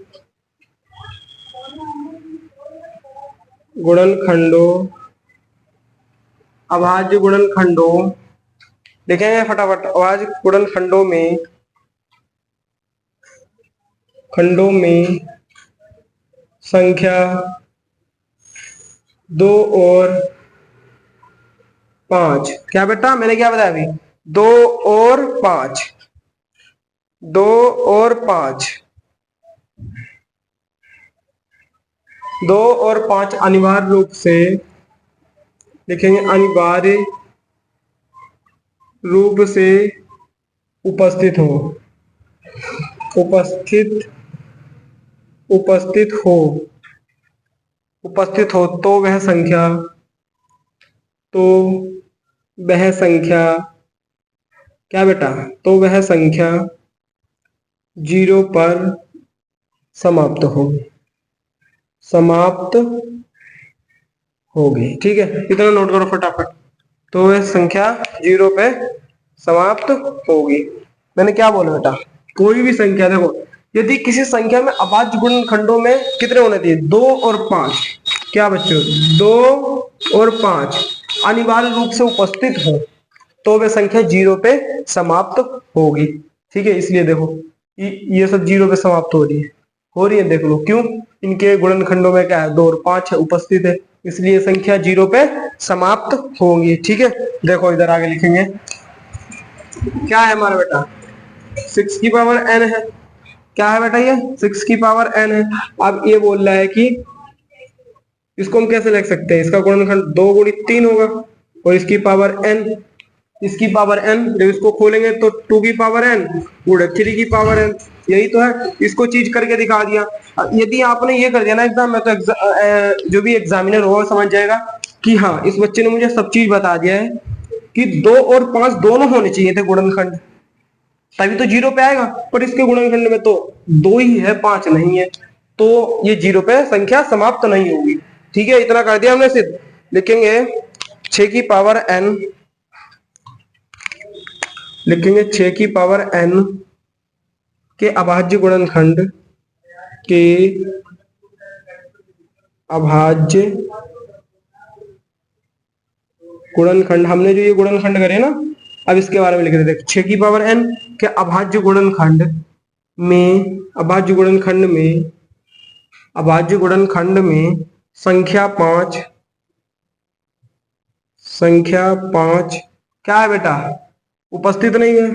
गुणनखंडों अभाज्य गुणनखंडों देखेंगे फटाफट, अभाज्य गुणनखंडों में संख्या 2 और 5, क्या बेटा मैंने क्या बताया अभी, 2 और 5, 2 और 5, 2 और 5 अनिवार्य रूप से लिखेंगे, अनिवार्य रूप से उपस्थित हो, उपस्थित हो तो वह संख्या क्या बेटा, तो वह संख्या 0 पर समाप्त होगी, ठीक है, इतना नोट करो फटाफट। तो वह संख्या 0 पे समाप्त होगी। मैंने क्या बोला बेटा, कोई भी संख्या, देखो यदि किसी संख्या में अभाज्य गुणनखंडों में कितने होने चाहिए, 2 और 5, क्या बच्चों, 2 और 5 अनिवार्य रूप से उपस्थित हो तो वह संख्या 0 पे समाप्त होगी, ठीक है। इसलिए देखो ये सब 0 पे समाप्त हो रही है, देख लो क्यों, इनके गुणनखंडों में क्या है, 2 और 5 है, उपस्थित है, इसलिए संख्या 0 पे समाप्त होंगी, ठीक है। देखो इधर आगे लिखेंगे, क्या है हमारा बेटा, 6 की पावर n है, क्या है बेटा, ये 6 की पावर n है। अब ये बोल रहा है कि इसको हम कैसे लिख सकते हैं, इसका गुणनखंड 2 गुणित 3 होगा और इसकी पावर n, इसकी पावर n, जब इसको खोलेंगे तो 2 की पावर n गुणे 3 की पावर n, यही तो है, इसको चीज करके दिखा दिया। यदि आपने ये कर दिया ना एग्जाम में, तो जो भी एग्जामिनर होगा समझ जाएगा कि हाँ इस बच्चे ने मुझे सब चीज बता दिया है कि 2 और 5 दोनों होने चाहिए थे गुणनखंड, तभी तो 0 पे आएगा, पर इसके गुणनखंड में तो 2 ही है, 5 नहीं है, तो ये 0 पे संख्या समाप्त नहीं होगी, ठीक है। इतना कर दिया हमने सिद्ध। लिखेंगे 6 की पावर n, लिखेंगे 6 की पावर n के अभाज्य गुणनखंड के अभाज्य गुणनखंड, हमने जो ये गुणनखंड करे ना, अब इसके बारे में लिख देते हैं, 6 की पावर n के अभाज्य गुणनखंड में संख्या 5 क्या है बेटा, उपस्थित नहीं है,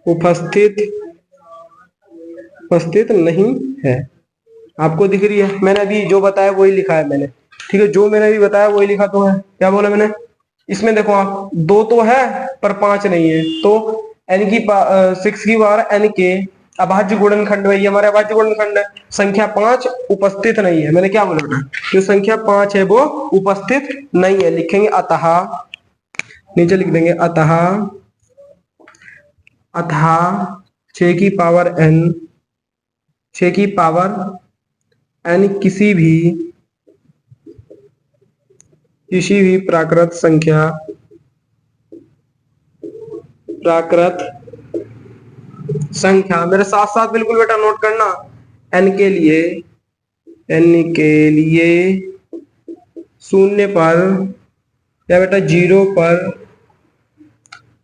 उपस्थित नहीं है, आपको दिख रही है, मैंने अभी जो बताया वही लिखा है मैंने, ठीक है, जो मैंने अभी बताया वही लिखा तो है, क्या बोला मैंने, इसमें देखो आप 2 तो है पर 5 नहीं है, तो n की 6 की पावर n के अभाज्य गुणनखंड में, ये हमारे अभाज्य गुणनखंड है, संख्या 5 उपस्थित नहीं है, मैंने क्या बोला था, जो संख्या 5 है वो उपस्थित नहीं है। लिखेंगे अतः, नीचे लिख देंगे अतः 6 की पावर n किसी भी प्राकृत संख्या, मेरे साथ साथ बिल्कुल बेटा नोट करना, n के लिए 0 पर या बेटा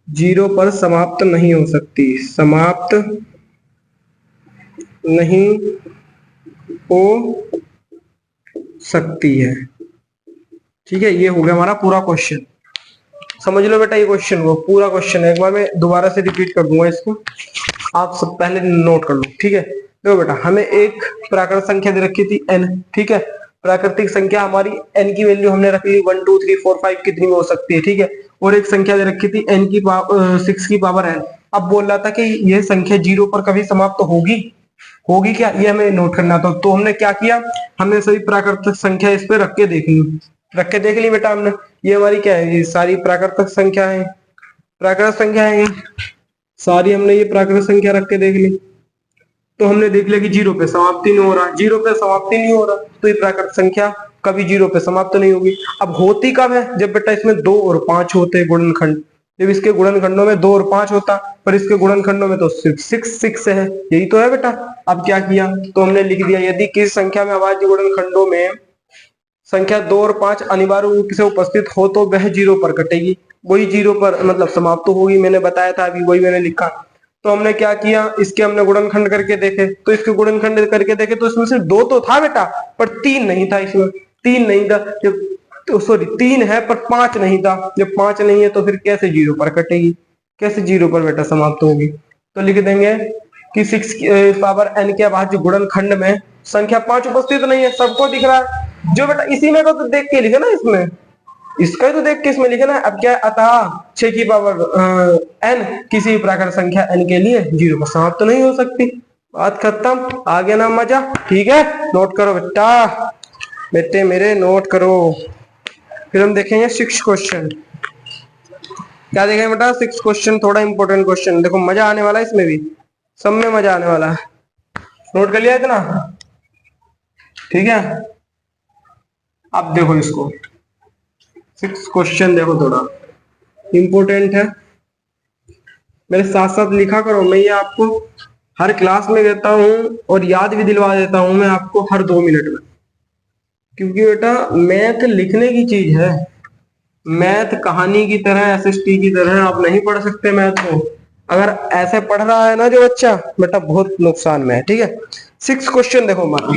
0 पर समाप्त नहीं हो सकती है, ठीक है। ये हो गया हमारा पूरा क्वेश्चन, समझ लो बेटा, ये क्वेश्चन वो पूरा क्वेश्चन है, एक बार मैं दोबारा से रिपीट कर दूंगा इसको, आप सब पहले नोट कर लो, ठीक है। देखो बेटा, हमें एक प्राकृत संख्या दे रखी थी n, ठीक है, प्राकृतिक संख्या हमारी n की वैल्यू हमने रख ली 1 2 3 4 5 कितनी भी हो सकती है, ठीक है, और एक संख्या दे रखी थी n की 6 की पावर n। अब बोल रहा था कि यह संख्या 0 पर कभी समाप्त होगी क्या, ये हमें नोट करना था। तो हमने क्या किया, हमने सभी प्राकृतिक संख्या इस पे रख के देख ली बेटा हमने, ये हमारी क्या है, ये सारी प्राकृतिक संख्या है, सारी हमने ये प्राकृतिक संख्या रख के देख ली। तो हमने देख लिया कि जीरो पे समाप्ति नहीं हो रहा, जीरो पे समाप्ति नहीं हो रहा, तो ये प्राकृत संख्या कभी जीरो पे समाप्त नहीं होगी। अब होती कब है? जब बेटा इसमें 2 और 5 होते हैं गुणनखंड। जब इसके गुणनखंडों में 2 और 5 होता, पर इसके गुणनखंडों में तो सिर्फ 6 है, यही तो है बेटा। अब क्या किया, तो हमने लिख दिया यदि किसी संख्या में अभाज्य गुणनखंडों में संख्या 2 और 5 अनिवार्य रूप से उपस्थित हो तो वह जीरो पर कटेगी, वही जीरो पर मतलब समाप्त तो होगी। मैंने बताया था अभी, वही मैंने लिखा। तो हमने क्या किया, इसके हमने गुणनखंड करके देखे, तो इसके गुणनखंड करके देखे तो इसमें सिर्फ 2 तो था बेटा, पर 3 नहीं था। इसमें 3 नहीं था, जब तो सॉरी 3 है पर 5 नहीं था। जब 5 नहीं है तो फिर कैसे जीरो पर कटेगी, कैसे जीरो पर बेटा समाप्त होगी? तो लिख देंगे कि 6 पावर n के अभाज्य गुणनखंड में संख्या 5 उपस्थित नहीं है, सबको दिख रहा है। जो बेटा इसी में तो देख के लिखे ना, इसमें इसका ही तो देख के इसमें लिखे ना। अब क्या, अतः 6 की पावर n किसी प्राकृत संख्या n के लिए जीरो पर समाप्त तो नहीं हो सकती। बात खत्म, आ गया ना मजा? ठीक है, नोट करो बेटा, बेटे मेरे नोट करो। फिर हम देखेंगे 6 क्वेश्चन। क्या देखेंगे बेटा? 6 क्वेश्चन, थोड़ा इंपॉर्टेंट क्वेश्चन। देखो मजा आने वाला है, इसमें भी सब में मजा आने वाला है। नोट कर लिया इतना? ठीक है, अब देखो इसको 6 क्वेश्चन देखो, थोड़ा इंपॉर्टेंट है, मेरे साथ साथ लिखा करो। मैं ये आपको हर क्लास में देता हूँ और याद भी दिलवा देता हूँ मैं आपको हर 2 मिनट में, क्योंकि बेटा मैथ लिखने की चीज है। मैथ कहानी की तरह, एसएसटी की तरह आप नहीं पढ़ सकते मैथ को। अगर ऐसे पढ़ रहा है ना जो बच्चा, बेटा बहुत नुकसान में है। ठीक है, 6 क्वेश्चन देखो हमारा।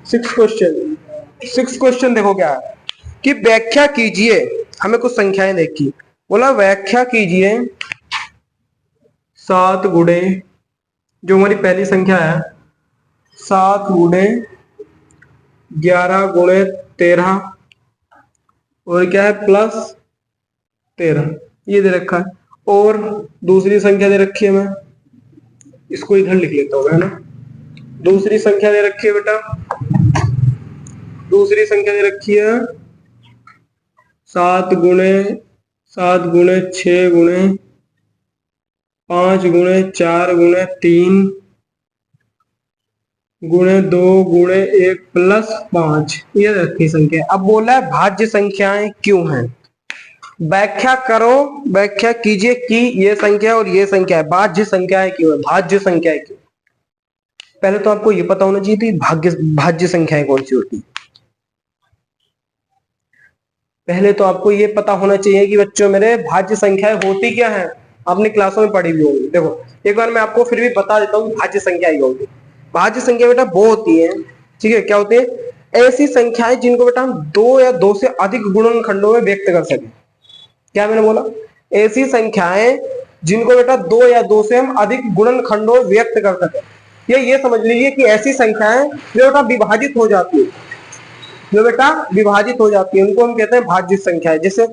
6 क्वेश्चन देखो क्या है कि व्याख्या कीजिए। हमें कुछ संख्याएं देखी, बोला व्याख्या कीजिए 7 गुणे, जो हमारी पहली संख्या है, 7 गुणे 11 गुणे 13 और क्या है प्लस 13, ये दे रखा है। और दूसरी संख्या दे रखी है, मैं इसको इधर लिख लेता हूँ, है ना। दूसरी संख्या दे रखी है बेटा, दूसरी संख्या दे रखी है 7 गुणे 6 गुणे 5 गुणे 4 गुणे 3 गुणे 2 गुणे 1 प्लस 5, ये रखी संख्या। अब बोला है भाज्य संख्याएं क्यों हैं, व्याख्या करो, व्याख्या कीजिए कि ये संख्या और ये संख्या है भाज्य संख्याएं क्यों है, भाज्य संख्याएं क्यों। पहले तो आपको ये पता होना चाहिए थी भाज्य संख्याएं कौन सी होती। पहले तो आपको ये पता होना चाहिए कि बच्चों मेरे भाज्य संख्याएं होती क्या है, आपने क्लासों में पढ़ी हुई होगी। देखो एक बार मैं आपको फिर भी बता देता हूँ भाज्य संख्या क्या होती है। भाज्य संख्या बेटा वो होती है, ठीक है, क्या होती है, ऐसी संख्याएं जिनको बेटा हम 2 या 2 से अधिक गुणनखंडों में व्यक्त कर सके। क्या मैंने बोला? ऐसी संख्याएं जिनको बेटा 2 या 2 से हम अधिक गुणनखंडों में व्यक्त कर सके। ये समझ लीजिए कि ऐसी संख्याएं जो बेटा विभाजित हो जाती है, जो बेटा विभाजित हो जाती है, उनको हम कहते हैं भाज्य संख्याएं। जैसे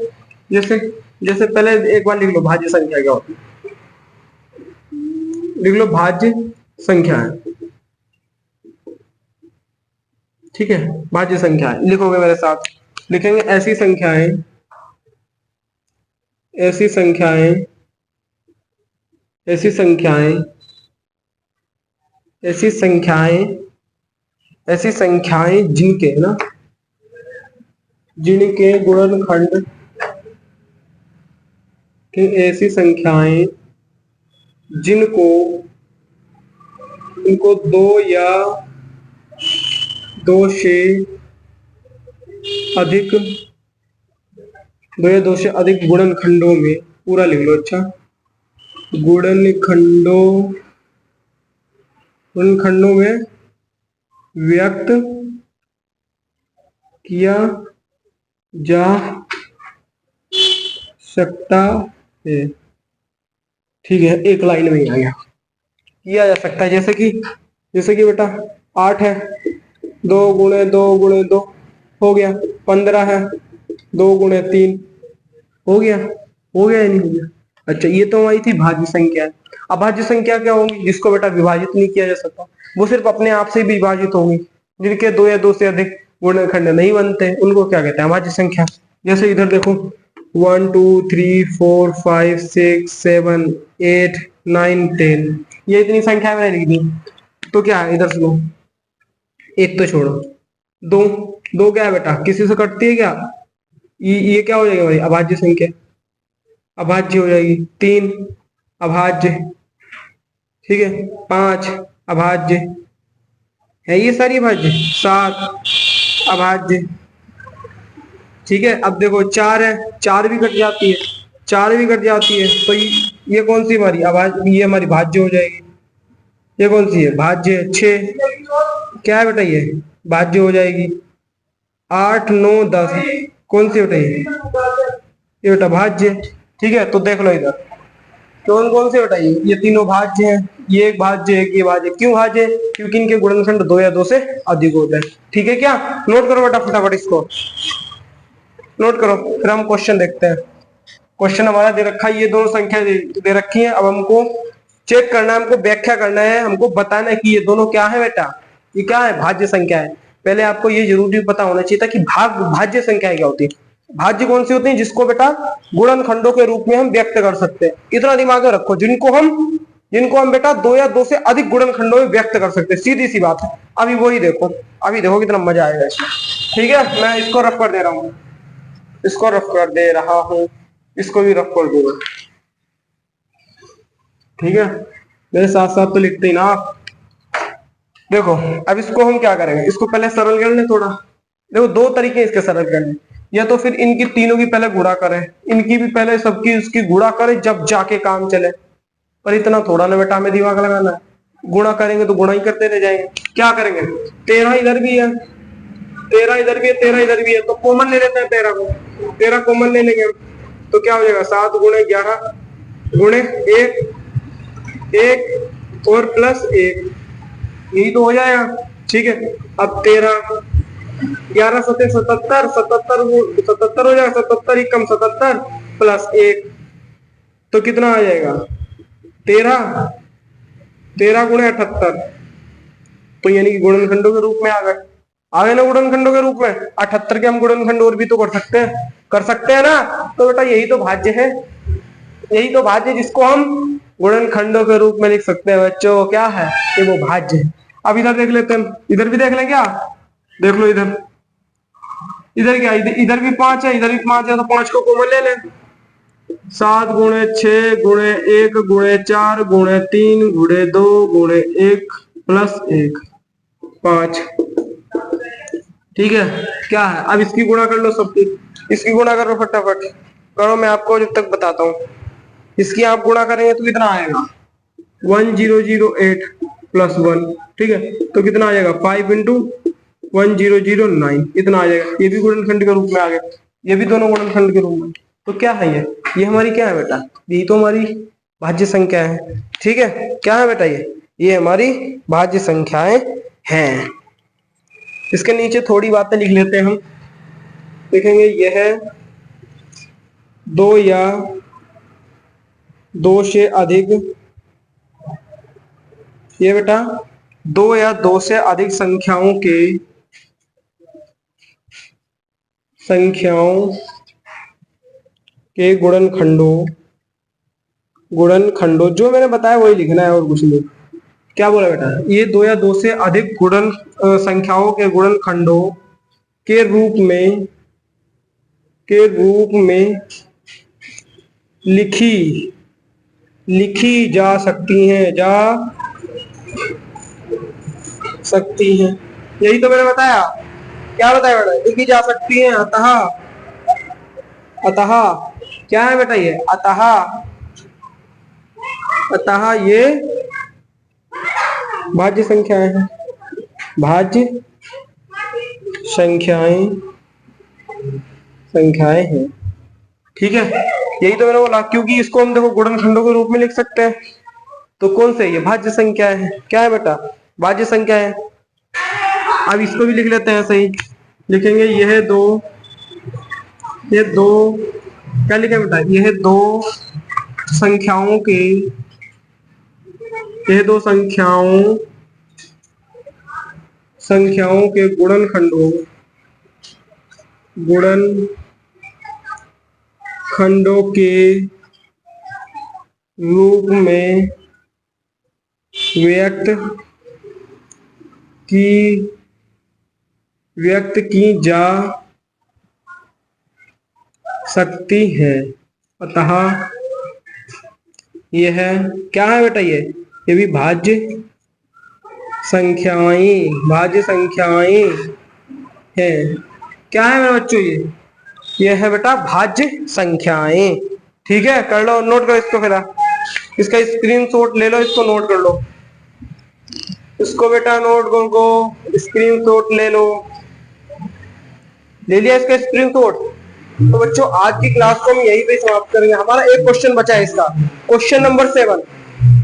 जैसे जैसे पहले एक बार लिख लो भाज्य संख्या क्या होती है, लिख लो भाज्य संख्या है। ठीक है, भाज्य संख्या लिखोगे मेरे साथ, लिखेंगे ऐसी संख्याएं, ऐसी संख्याएं, ऐसी संख्याएं, ऐसी संख्याएं, ऐसी संख्याएं जिनके ना, जिनके गुणनखंड, ऐसी संख्याएं जिनको इनको 2 या 2 से अधिक 2 या 2 से अधिक गुणनखंडों में, पूरा लिख लो, अच्छा, गुणनखंडों में व्यक्त किया जा सकता है। ठीक है, एक लाइन में ही आ गया, किया जा सकता है। जैसे कि बेटा 8 है, 2 गुणे 2 गुणे 2 हो गया, 15 है, 2 गुणे 3 हो गया, हो गया या नहीं हो गया? अच्छा, ये तो हमारी थी भाज्य संख्या। अभाज्य संख्या क्या होंगी? जिसको बेटा विभाजित नहीं किया जा सकता, वो सिर्फ अपने आप से विभाजित होंगी, जिनके 2 या 2 से अधिक गुणनखंड नहीं बनते, उनको क्या कहते हैं? अभाज्य संख्या। जैसे इधर देखो 1 2 3 4 5 6 7 8 9 10, ये इतनी संख्या मैंने लिख दी, तो क्या है इधर सुनो, एक तो छोड़ो, दो, दो क्या है बेटा, किसी से कटती है क्या, ये क्या हो जाएगा भाई, अभाज्य संख्या, अभाज्य हो जाएगी। तीन अभाज्य, ठीक है। पांच अभाज्य है, ये सारी अभाज्य। सात अभाज्य, ठीक है। अब देखो चार है, चार भी कट जाती है, चार भी कट जाती है, तो ये कौन सी हमारी अभाज्य, ये हमारी भाज्य हो जाएगी। ये कौन सी है, भाज्य है। छह क्या है बेटा, ये भाज्य हो जाएगी। आठ नौ दस कौन सी बेटा, ये बेटा भाज्य, ठीक है। तो देख लो इधर कौन कौन से बताइए, ये तीनों भाज्य हैं, ये एक भाज्य है, ये भाज्य। क्यों भाज्य, क्योंकि इनके गुणनखंड दो या दो से अधिक होते हैं, ठीक है। क्या नोट करो बेटा, फटाफट इसको नोट करो, फिर हम क्वेश्चन देखते हैं। क्वेश्चन हमारा दे रखा है, ये दोनों संख्या दे रखी है। अब हमको चेक करना है, हमको व्याख्या करना है, हमको बताना है कि ये दोनों क्या है बेटा, ये क्या है, भाज्य संख्या है। पहले आपको ये जरूरी पता होना चाहिए था कि भाज्य संख्या क्या होती है। भाज्य कौन सी होती है, जिसको बेटा गुणनखंडों के रूप में हम व्यक्त कर सकते हैं। इतना दिमाग में रखो, जिनको हम बेटा दो या दो से अधिक गुणनखंडों में व्यक्त कर सकते हैं, सीधी सी बात है। अभी वही देखो, अभी देखो कितना मजा आएगा इसमें, ठीक है। मैं इसको रफ कर दे रहा हूँ, इसको रफ कर दे रहा हूँ, इसको भी रफ कर दूंगा, ठीक है। मेरे साथ साथ तो लिखते ही ना आप। देखो अब इसको हम क्या करेंगे, इसको पहले सरल कर लें थोड़ा। देखो दो तरीके हैं इसके सरल करने, या तो फिर इनकी तीनों की पहले गुणा करें, इनकी भी पहले सबकी उसकी गुणा करें, जब जाके काम चले। पर इतना थोड़ा ना बेटा हमें दिमाग लगाना है, गुणा करेंगे तो गुणा ही करते रह जाएंगे। क्या करेंगे, 13 इधर भी है, 13 इधर भी है, 13 इधर भी है, तो कॉमन ले लेते हैं 13 को, 13 कॉमन ले लेंगे तो क्या हो जाएगा, 7 गुणे 11 गुणे 1, 1 और प्लस 1, यही तो हो जाएगा, ठीक है। अब 13 11 सत्तर 77, 77 हो जाएगा, 77 ही कम 77 प्लस 1, तो कितना आ जाएगा 13, 13 गुणे 78, तो यानी कि गुणनखंडों के रूप में आ गए, आ गए ना गुणनखंडों के रूप में। 78 के हम गुणनखंड और भी तो कर सकते हैं ना। तो बेटा यही तो भाज्य है, यही तो भाज्य जिसको हम गुणनखंडों के रूप में लिख सकते हैं बच्चों, क्या है ये, वो भाज्य है। अब इधर देख लेते हैं, इधर भी देख लें क्या, देख लो इधर, इधर क्या, इधर भी 5 है, इधर भी 5 है, तो 5 को कॉमन ले लें। 7 गुणे 6 गुणे 1 गुणे 4 गुणे 3 गुणे 2 गुणे 1 प्लस 1, 5, ठीक है। क्या है, अब इसकी गुणा कर लो सबकी, इसकी गुणा करो फटाफट करो, मैं आपको जब तक बताता हूँ। इसकी आप गुणा करेंगे तो कितना आएगा, 1008 प्लस 1, ठीक है। तो कितना आ जाएगा, 5 इंटू 1009, इतना आ जाएगा। ये भी गुणनखंड के रूप में आ गया, ये भी दोनों गुणनखंड के रूप में। तो क्या है ये हमारी क्या है बेटा, ये तो हमारी भाज्य संख्या है, ठीक है। क्या है बेटा, ये हमारी भाज्य संख्याएं हैं। इसके नीचे थोड़ी बातें लिख लेते हैं हम, देखेंगे यह दो या दो से अधिक, ये बेटा दो या दो से अधिक संख्याओं के गुणनखंडों जो मैंने बताया वही लिखना है और कुछ नहीं। क्या बोला बेटा, ये दो या दो से अधिक संख्याओं के गुणनखंडों के रूप में लिखी जा सकती हैं, यही तो मैंने बताया। क्या बताया बेटा, लिखी जा सकती हैं। अतः क्या है बेटा, ये अतः ये भाज्य संख्याएं हैं, भाज्य संख्याएं हैं, ठीक है। यही तो मैंने बोला, क्योंकि इसको हम देखो गुणनखंडों के रूप में लिख सकते हैं, तो कौन से ये भाज्य संख्या है, क्या है बेटा, भाज्य संख्या है। अब इसको भी लिख लेते हैं, सही लिखेंगे, ये दो क्या लिखे बेटा, यह दो संख्याओं के गुणनखंडों के रूप में व्यक्त की जा सकती है। अतः यह क्या है बेटा, ये भी भाज्य संख्याएं है। क्या है मेरे बच्चों, ये है बेटा भाज्य संख्याएं। ठीक है, कर लो, नोट करो इसको, फिर इसका स्क्रीनशॉट ले लो, इसको नोट कर लो, इसको बेटा नोट करो, स्क्रीनशॉट ले लो। ले लिया इसका स्क्रीनशॉट? तो बच्चों आज की क्लास को हम यहीं पे समाप्त करेंगे। हमारा एक क्वेश्चन बचा है, इसका क्वेश्चन नंबर 7,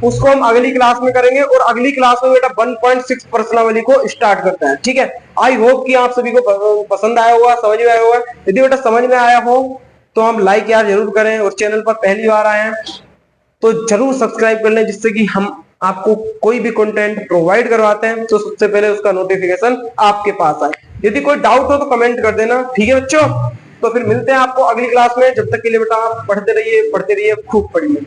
उसको हम अगली क्लास में करेंगे। और अगली क्लास में बेटा 1.6 प्रश्नावली को स्टार्ट करता है। ठीक है, आई होप कि आप सभी को पसंद आया होगा, समझ में आया होगा। यदि बेटा समझ में आया हो तो हम लाइक यार जरूर करें, और चैनल पर पहली बार आए हैं तो जरूर सब्सक्राइब कर लें, जिससे कि हम आपको कोई भी कंटेंट प्रोवाइड करवाते हैं तो सबसे पहले उसका नोटिफिकेशन आपके पास आए। यदि कोई डाउट हो तो कमेंट कर देना। ठीक है बच्चों, तो फिर मिलते हैं आपको अगली क्लास में। जब तक के लिए बेटा आप पढ़ते रहिए खूब पढ़िए।